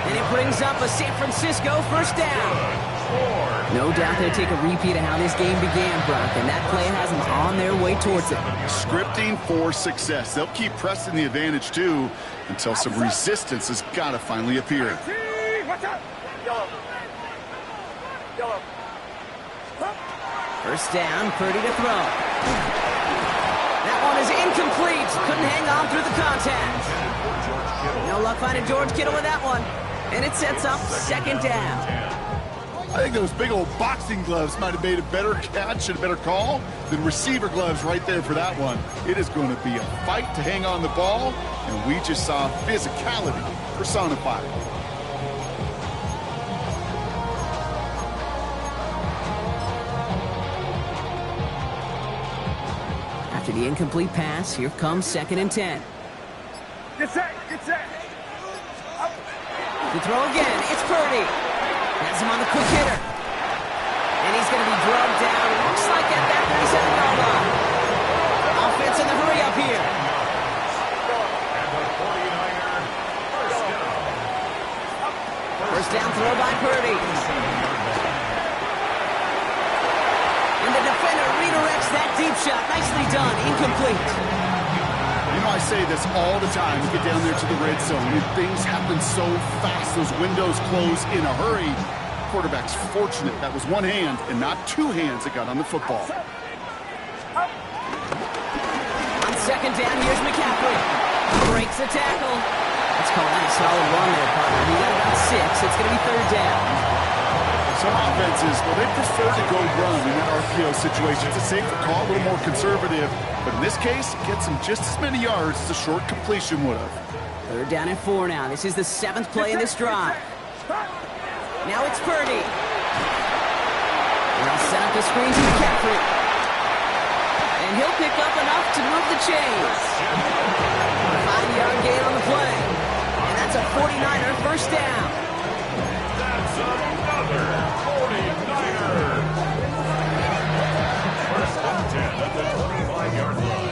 And it brings up a San Francisco 1st down. No doubt they'll take a repeat of how this game began, Brock, and that play has them on their way towards it. Scripting for success. They'll keep pressing the advantage, too, until some resistance has got to finally appear. Watch out! Yellow. 1st down, Purdy to throw. That one is incomplete. Couldn't hang on through the contact. No luck finding George Kittle with that one. And it sets up 2nd down. I think those big old boxing gloves might have made a better catch and a better call than receiver gloves right there for that one. It is going to be a fight to hang on the ball, and we just saw physicality personified. After the incomplete pass, here comes 2nd and 10. Get set! To throw again, it's Purdy. Has him on the quick hitter. And he's going to be drugged down. Looks like at that 37-yard line. Offense in the hurry up here. done. Incomplete. You know, I say this all the time. You get down there to the red zone, and things happen so fast. Those windows close in a hurry. Quarterback's fortunate that was one hand and not two hands that got on the football. On second down, here's McCaffrey. Breaks the tackle. Let's call that a solid run there, partner. He got about 6. It's going to be third down. Some offenses, well, they prefer to go run in that RPO situation. It's a safer call, a little more conservative. But in this case, it gets him just as many yards as a short completion would have. Third down and 4 now. This is the 7th play in this drive. Now it's Purdy. They'll set up the screen to McCaffrey. And he'll pick up enough to move the chains. 5-yard gain on the play. And that's a 49er first down. That's another 49er. First and 10 at the 25-yard line.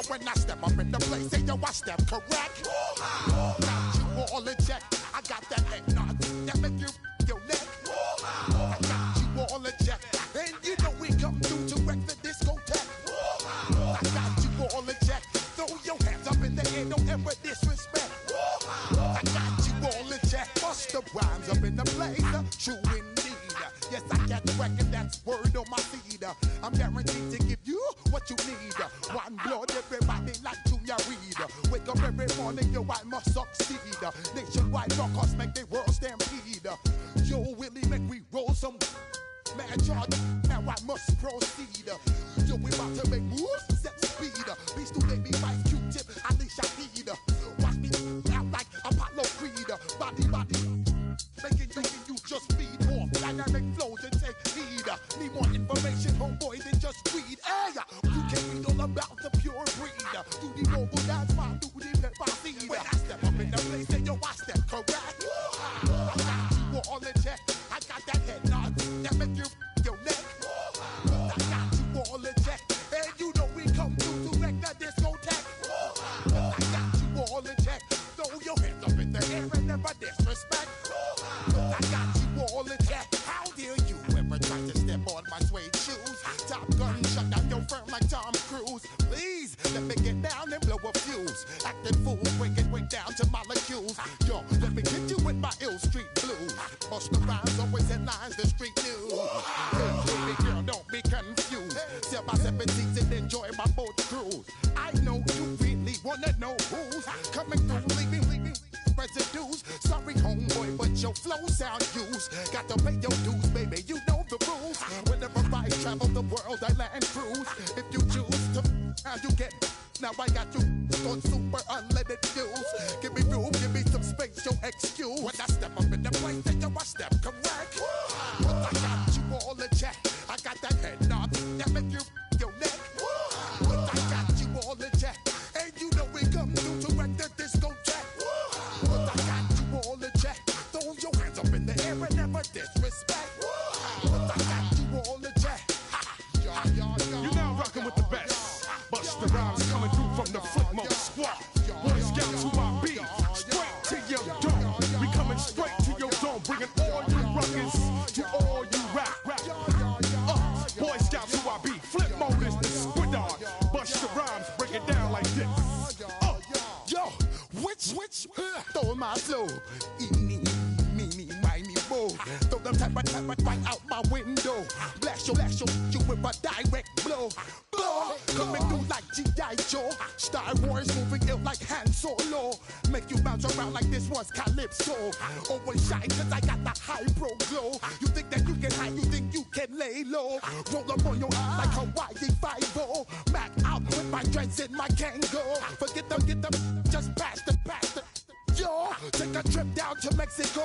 When I step up in the place, say yo, I step correct. Got you all in check. I got that head nod that make you your neck. I got you all in check, and you know we come through to wreck the discotheque. I got you all in check. Throw your hands up in the air, don't ever disrespect. I got you all in check. Bust the rhymes up in the place, true indeed. Yes, I got record, that's word on my seed. I'm guaranteed to give you what you need. One blood, everybody like Junior Reed. Wake up every morning, yo, I must succeed. Nationwide rockers make the world stampede. Yo, Willie, make we roll some man charge. Now I must proceed. Yo, we about to make moves, set speed. Beast to baby, Vice Q-tip, Alicia Heed. Watch me out like Apollo Creed. Body, making you just feed more dynamic flows and take heed. Need more information, homeboy, than just read. Hey, you can read all about the pure breed. Do the noble dance, man, do the left I see. When I step up in the place, say yo, I step correct. I got you all in check. I got that head nod that make you your neck. I got you all in check, and you know we come through to wreck the discotheque. I got you all in check. Throw your hands up in the air and never disrespect. I got you all in check. How dare you ever try to step on my suede shoes? Top Gun shut down your firm like Tom Cruise. Please let me get down and blow a fuse. Acting fool, breaking way down to molecules. Yo, let me hit you with my ill street blues. Bust the rhymes, always headlines, the street news. Hey, baby girl, don't be confused. Sell my 17s and enjoy my boat cruise. I know you really wanna know who's coming through, leaving residues. Sorry, homeboy, but your flow sound used. Got to pay your dues, baby, you know the rules. Whenever I travel the world, I land cruise. If you choose to, how you get. Now I got you on super unlimited views. Give me room, give me some space, your excuse. When I step up in the place, then yo, I step correct. But I got you all in check. I got that head nod that make you your neck. But I got you all in check, and you know we come through to wreck the discotheque. But I got you all in check. Throw your hands up in the air and never disrespect. But I got you all in check. You're now rocking with the best. Bust the rhymes coming through from the footmost squad. Boy Scouts who I be. Straight to your dome. We coming straight to your dome. Bringing all you ruckus to all you rap. Boy Scouts who I be. Flip mode is the squid dog. Bust the rhymes, break it down like this. Yo, which stole my flow? Eeny, meeny, miny, mo. Throw them type right out my window. Blast you with a direct blow. Coming through like G.I. Joe. Star Wars moving ill like Han Solo. Make you bounce around like this was Calypso. Always shine cause I got the high pro glow. You think that you can hide, you think you can lay low. Roll up on your eye like Hawaii 5-0. Mac out with my dreads in my Kango. Forget them, just pass the. Yo, trip down to Mexico.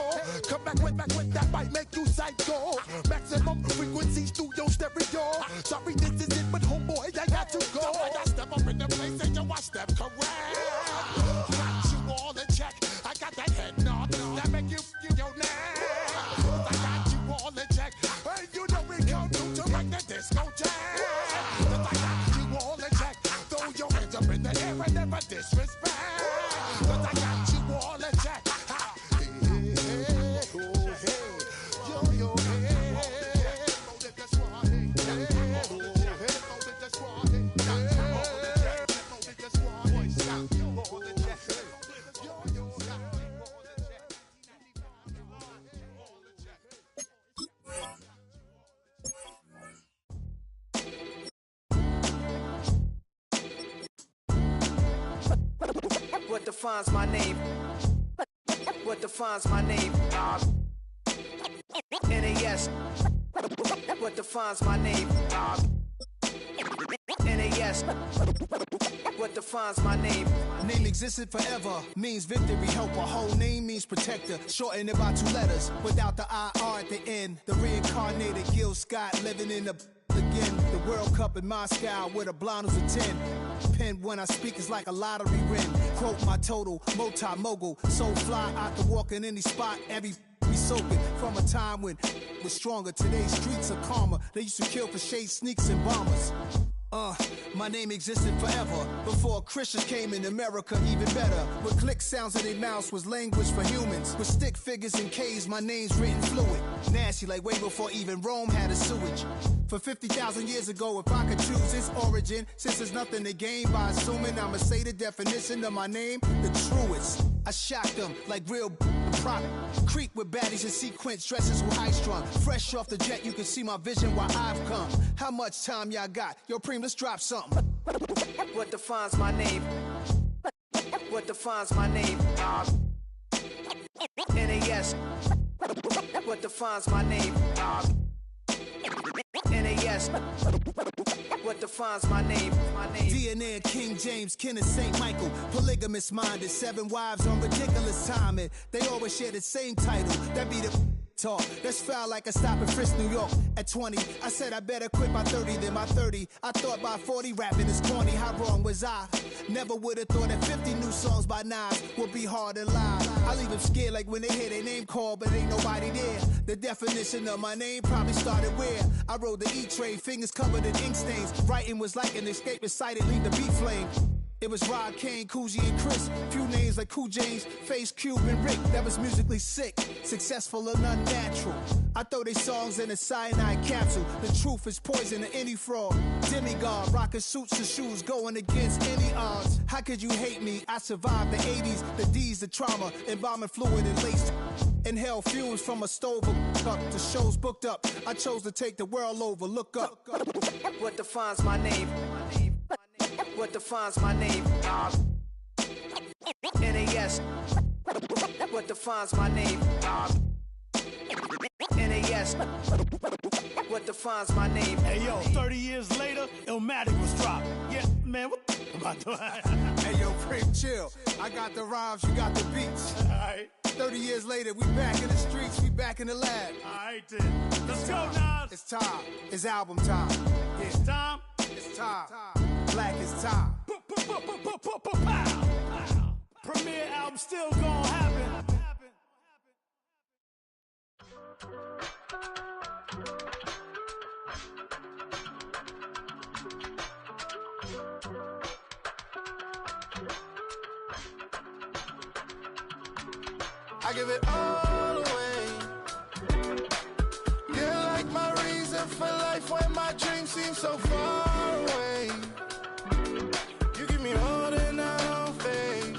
Come back with that might make you psycho. Maximum frequency studio stereo. Sorry, this is it, but homeboy, I got to go. I step up in the place and yo, I step correct. Got you all in check. I got that head nod that make you your neck. I got you all in check. Hey, you know we come through to make the disco jack. I got you all in check. Throw your hands up in the air and never disrespect. But I got you all in check. What defines my name? What defines my name? NAS. What defines my name? NAS. What defines my name? Name existed forever, means victory, helper. Whole name means protector, shortened it by 2 letters, without the IR at the end. The reincarnated Gil Scott living in the again. The World Cup in Moscow with a blonde who's a 10. Pen when I speak is like a lottery win. Quote my total, multi-mogul, so fly I can walk in any spot, every be soaking from a time when was stronger. Today's streets are calmer. They used to kill for shade sneaks and bombers. My name existed forever before Christians came in America, even better. With click sounds in their mouths was language for humans. With stick figures and K's, my name's written fluid. Nasty like way before even Rome had a sewage. For 50,000 years ago, if I could choose its origin, since there's nothing to gain by assuming I'ma say the definition of my name, the truest. I shocked them like real product. Creep with baddies in sequence, dresses with high strung. Fresh off the jet, you can see my vision where I've come. How much time y'all got? Yo, Preem, let's drop something. What defines my name? What defines my name? NAS. What defines my name? NAS. What defines my name? DNA of King James, kin of St. Michael. Polygamous minded, 7 wives on ridiculous timing. They always share the same title. That be the talk. That's foul like a stop in Frisk, New York. At 20, I said I better quit by 30 than by 30. I thought by 40 rapping is corny. How wrong was I? Never would have thought that 50 new songs by Nas would be hard to lie. I leave them scared like when they hear their name called, but ain't nobody there. The definition of my name probably started where I rode the E-train, fingers covered in ink stains. Writing was like an escape excited, leave the beat flame. It was Rod, Kane, Coogee, and Chris. Few names like Cool James, Face, Cube, and Rick. That was musically sick, successful and unnatural. I throw they songs in a cyanide capsule. The truth is poison to any fraud. Demigod, rocking suits and shoes, going against any odds. How could you hate me? I survived the 80s, the D's, the trauma, embalming fluid and lace. Inhale fumes from a stove up. The show's booked up. I chose to take the world over. Look up. What defines my name? What defines my name? NAS. What defines my name? NAS. What defines my name? Hey yo, 30 years later, Illmatic was dropped. Yeah, man, what the am I doing? Hey yo, Preem, chill. I got the rhymes, you got the beats. Alright. 30 years later, we back in the streets, we back in the lab. Alright then. Let's go, Nas. It's time. It's album time. Yeah. It's time. It's time. Black is time. Premiere album still gonna happen. I give it all away. You're like my reason for life when my dreams seem so far away. You give me all that I don't fade.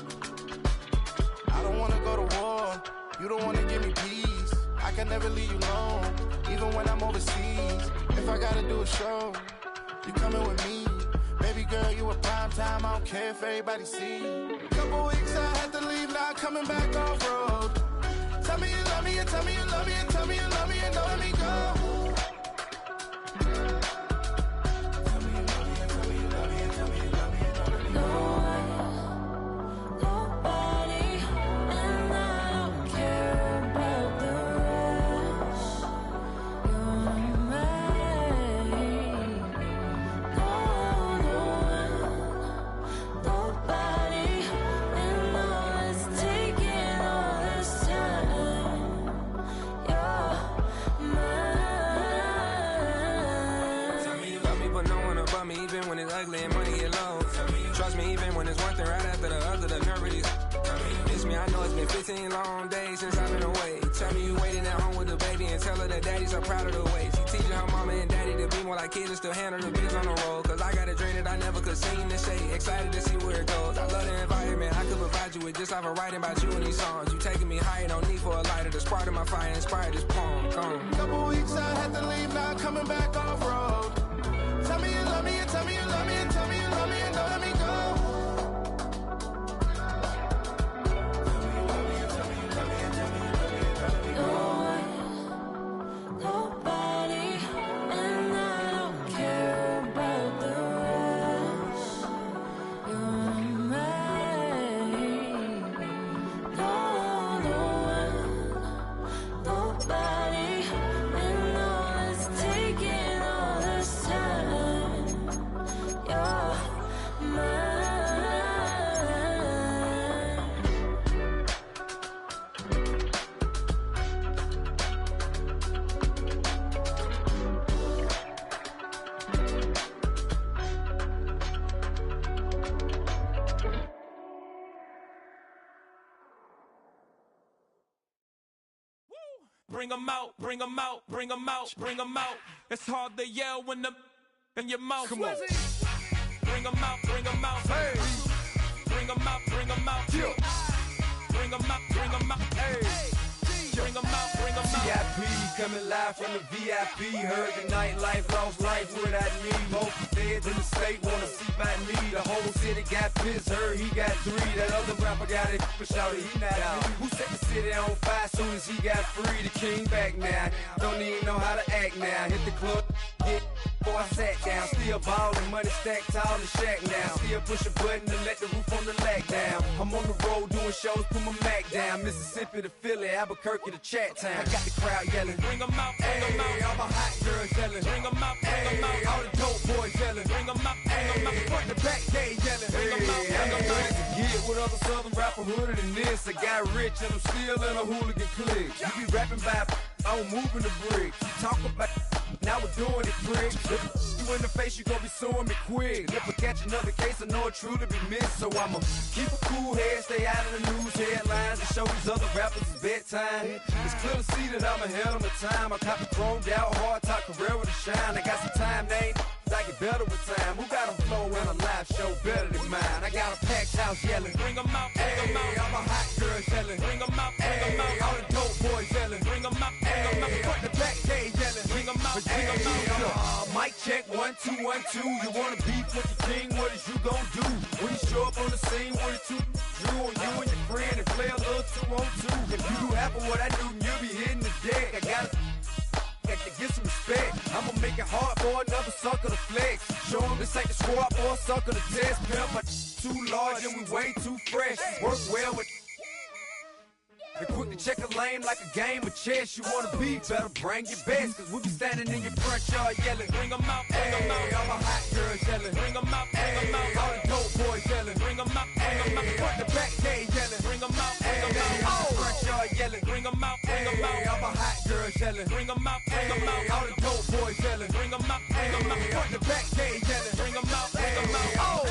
I don't wanna go to war. You don't wanna give me peace. I can never leave you alone, even when I'm overseas. If I gotta do a show, you coming with me. Baby girl, you a prime time. I don't care if everybody see. Couple weeks I had to leave, now coming back off road. Tell me you love me, and tell me you love me, and tell me you love me, and don't let me go. Tell me you love me, and tell me you love me, and tell me you love me, and don't let me go. Nobody, and I don't I know it's been 15 long days since I've been away. Tell me you waiting at home with the baby and tell her that daddy's so proud of the way. She teaching her mama and daddy to be more like kids and still handle the biz on the road. Cause I got a dream that I never could sing to say. Excited to see where it goes. I love the environment. I could provide you with just like a writing about you in these songs. You taking me higher, no need for a lighter. The spark of my fire inspired this poem. Come. Couple weeks I had to leave, now coming back off road. Tell me you love me and tell me you love me and tell me you love me and don't let me go. Bring 'em out, bring 'em out, bring 'em out, bring 'em out. It's hard to yell when the in your mouth. Come on. Bring 'em out, bring 'em out. Hey. Bring 'em out, bring 'em out. Yeah. Bring 'em out, bring 'em out. Hey. Bring 'em out, bring 'em out. VIP coming live from the VIP. Heard the nightlife, lost life without me. Both feds in the state wanna see by me. The whole city got pissed, heard he got 3. That other rapper got it, but shouted he not out. Who set the city on fire soon as he got free? The king back now, don't even know how to act now. Hit the club, get before I sat down. Still ballin', money stacked tall and shack now. Still push a button to let the roof on the lag down. I'm on the road doing shows, put my Mac down. Mississippi to Philly, Albuquerque to Chat Town. I got the crowd yelling. Bring 'em out, bring 'em out. All my hot girls yelling. Bring 'em out, bring 'em out. All the dope boys yelling. Bring 'em out, bring 'em out. Front the back gate yelling. Bring 'em out, bring 'em out. To get with other southern rapper hooded than this. I got rich and I'm still in a hooligan clique. You be rapping by I'm moving the bricks. You talk about now we're doing it, prick. If you in the face, you gon' be suing me quick. If I catch another case, I know it truly be missed. So I'ma keep a cool head, stay out of the news headlines, and show these other rappers it's bedtime. It's clear to see that I'm ahead of my time. I caught the chromed out, hard top career with a shine. I got some time, they ain't I get better with time. Who got a flow in a live show better than mine? I got a packed house yelling. Bring 'em out, bring 'em out. All my hot girls yelling. Bring 'em out, bring 'em out. All the dope boys yelling. Bring 'em out, bring 'em out. Front the back gate yelling. Bring 'em out, bring 'em out. Mic check 1 2 1 2. You wanna beef with the king? What is you gon' do when you show up on the scene with a 2 Drew on you and your friend and play a little 2 on 2? If you do half of what I do, you'll be hitting the deck. I gotta to get some respect. I'ma make it hard for another sucker to flex. Show 'em this ain't the squad or a sucker to test. Pimp, but too large and we way too fresh. Work well with and quick to check a lane like a game of chess. You wanna be better, bring your best. Cause we be standing in your front yard yelling. Bring 'em out, bring 'em out. All my hot girls yelling. Bring 'em out, bring 'em out. All the dope boys yelling. Bring 'em out, bring 'em out. Front the back gate yelling. Bring 'em out, bring 'em out. All the front yard yelling. Bring 'em out, bring 'em out. All my hot girls yelling. Bring 'em out, bring 'em out. All the dope boys yelling. Bring 'em out, bring 'em out. Front the back gate yelling. Bring 'em out, bring 'em out. Oh!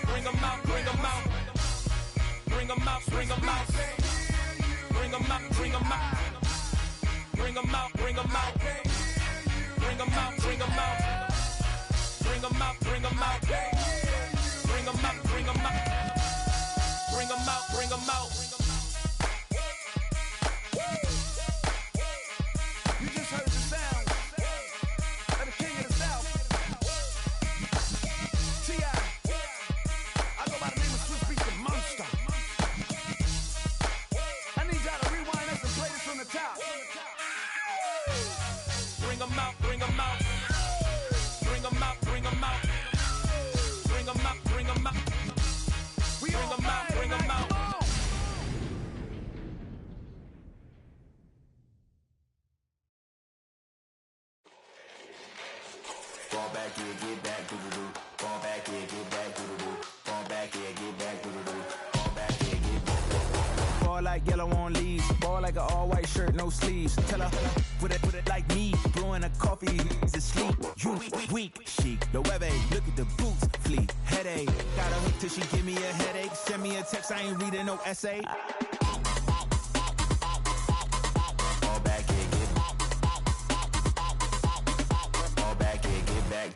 Bring 'em out, bring 'em out. Bring 'em out, bring 'em out. Bring 'em out, bring 'em out. Bring 'em out, bring 'em out. Bring 'em out, bring 'em out. Bring 'em out, bring 'em out. Bring 'em out, bring 'em out. Bring 'em out, bring 'em out. You just heard the sound of the king of the south. T.I. I go by the name of Swiss Beats the Monster. I need y'all to rewind this and play this from the top. Bring 'em out, bring 'em out. Bring 'em out, bring 'em out. shirt, no sleeves. Tell her, put it like me. Brewing a coffee, he's asleep. You weak, chic. The web look at the boots, fleet. Headache, got a hook till she give me a headache. Send me a text, I ain't reading no essay. All back here, get all back here, get back.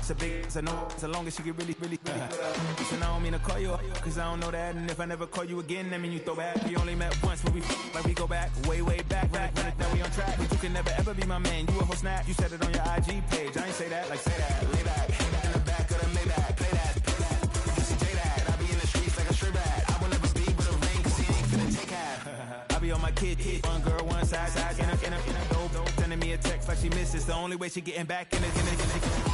It's a big, so no, so long as she get really Listen, I don't mean to call you up, cause I don't know that. And if I never call you again, that mean you throw back. We only met once when we like we go back, way back. Now we on track, but you can never ever be my man. You a whole snap, you said it on your IG page. I ain't say that, like say that, lay back. In the back of the Maybach, play that. This is J-Dad, I be in the streets like a strip rat. I will never be with a ring, cause he ain't finna take half. I be on my kid, one girl, one side, in a dope. Sending me a text like she misses. The only way she getting back in it.